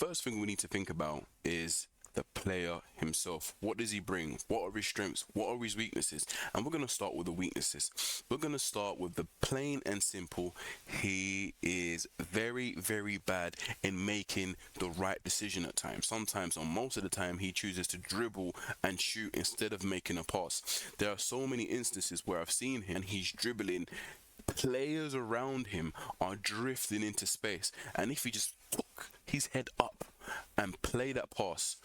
first thing we need to think about is the player himself. What does he bring? What are his strengths? What are his weaknesses? And we're going to start with the weaknesses. We're going to start with the plain and simple. He is very, very bad in making the right decision at times. Sometimes, or most of the time, he chooses to dribble and shoot instead of making a pass. There are so many instances where I've seen him and he's dribbling. Players around him are drifting into space, and if he just took his head up and played that pass,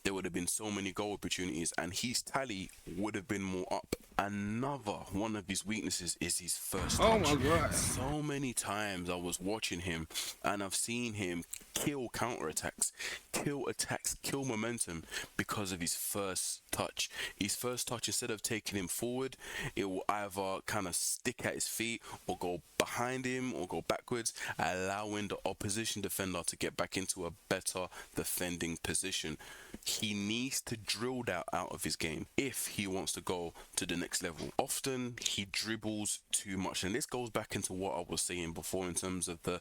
there would have been so many goal opportunities and his tally would have been more up. Another one of his weaknesses is his first Oh my touch. god. So many times I was watching him and I've seen him kill counterattacks, kill attacks, kill momentum because of his first touch. His first touch, instead of taking him forward, it will either kind of stick at his feet or go behind him or go backwards, allowing the opposition defender to get back into a better defending position. He needs to drill that out of his game if he wants to go to the next level. Often he dribbles too much, and this goes back into what I was saying before in terms of the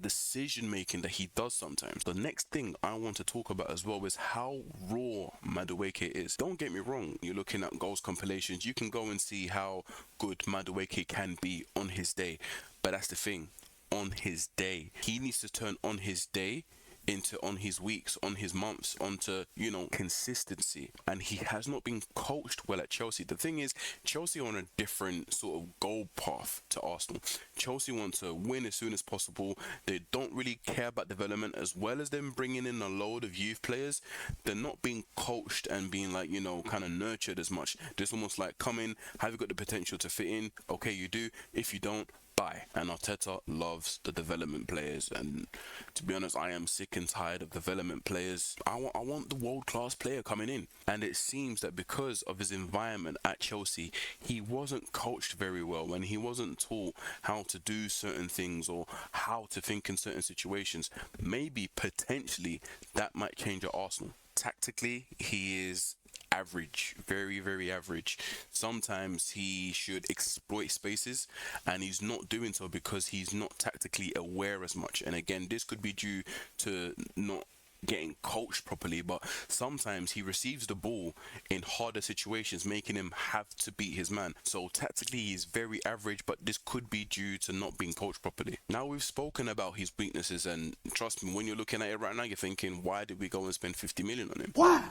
decision making that he does sometimes. The next thing I want to talk about as well is how raw Madueke is. Don't get me wrong, you're looking at goals compilations, you can go and see how good Madueke can be on his day, but that's the thing. On his day, he needs to turn on his day into on his weeks, on his months, onto, consistency. And he has not been coached well at Chelsea. The thing is, Chelsea are on a different sort of goal path to Arsenal. Chelsea want to win as soon as possible. They don't really care about development, as well as them bringing in a load of youth players. They're not being coached and being like, kind of nurtured as much. Just almost like, come in, have you got the potential to fit in? Okay, you do. If you don't, bye. And Arteta loves the development players, and to be honest, I am sick and tired of development players. I want the world-class player coming in. And it seems that because of his environment at Chelsea, he wasn't coached very well, and he wasn't taught how to do certain things or how to think in certain situations. Maybe potentially that might change at Arsenal. Tactically, he is average, very, very average. Sometimes he should exploit spaces, and he's not doing so because he's not tactically aware as much. And again, this could be due to not getting coached properly, but sometimes he receives the ball in harder situations, making him have to beat his man. So tactically he's very average, but this could be due to not being coached properly. Now, we've spoken about his weaknesses, and trust me, when you're looking at it right now, you're thinking, why did we go and spend 50 million on him? Why?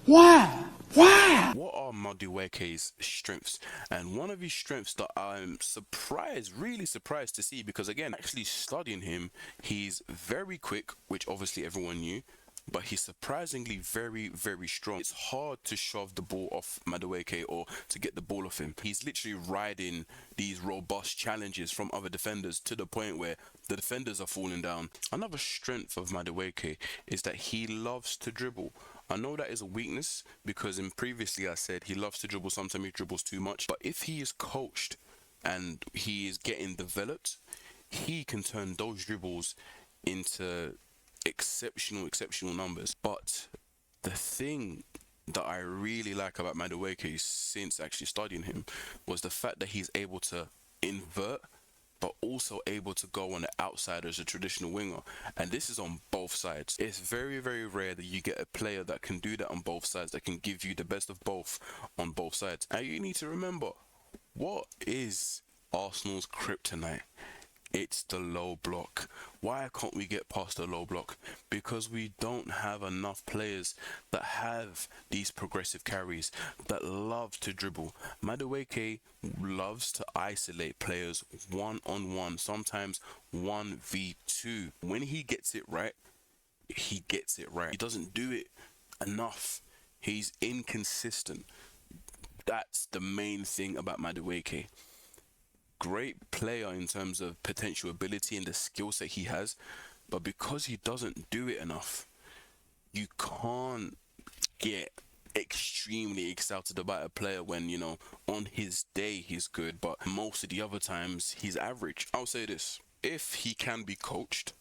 Why? Why? What are Madueke's strengths? And one of his strengths that I'm surprised, really surprised to see, because again, actually studying him, he's very quick, which obviously everyone knew, but he's surprisingly very, very strong. It's hard to shove the ball off Madueke or to get the ball off him. He's literally riding these robust challenges from other defenders to the point where the defenders are falling down. Another strength of Madueke is that he loves to dribble. I know that is a weakness because in previously I said he loves to dribble, sometimes he dribbles too much. But if he is coached and he is getting developed, he can turn those dribbles into exceptional numbers. But the thing that I really like about Madueke since actually studying him was the fact that he's able to invert but also able to go on the outside as a traditional winger. And this is on both sides. It's very, very rare that you get a player that can do that on both sides, that can give you the best of both on both sides. And you need to remember, what is Arsenal's kryptonite? It's the low block. Why can't we get past the low block? Because we don't have enough players that have these progressive carries, that love to dribble. Madueke loves to isolate players one-on-one, sometimes 1v2. When he gets it right, he gets it right. He doesn't do it enough. He's inconsistent. That's the main thing about Madueke. Great player in terms of potential ability and the skill set he has, but because he doesn't do it enough, you can't get extremely excited about a player when, on his day he's good, but most of the other times he's average. I'll say this: if he can be coached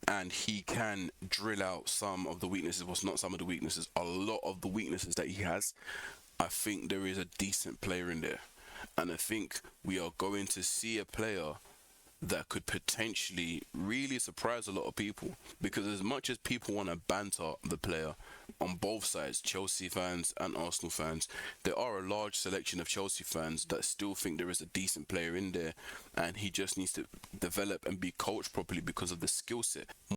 and he can drill out some of the weaknesses, well, not some of the weaknesses, a lot of the weaknesses that he has, I think there is a decent player in there. And I think we are going to see a player that could potentially really surprise a lot of people. Because as much as people want to banter the player on both sides, Chelsea fans and Arsenal fans, there are a large selection of Chelsea fans that still think there is a decent player in there and he just needs to develop and be coached properly because of the skill set.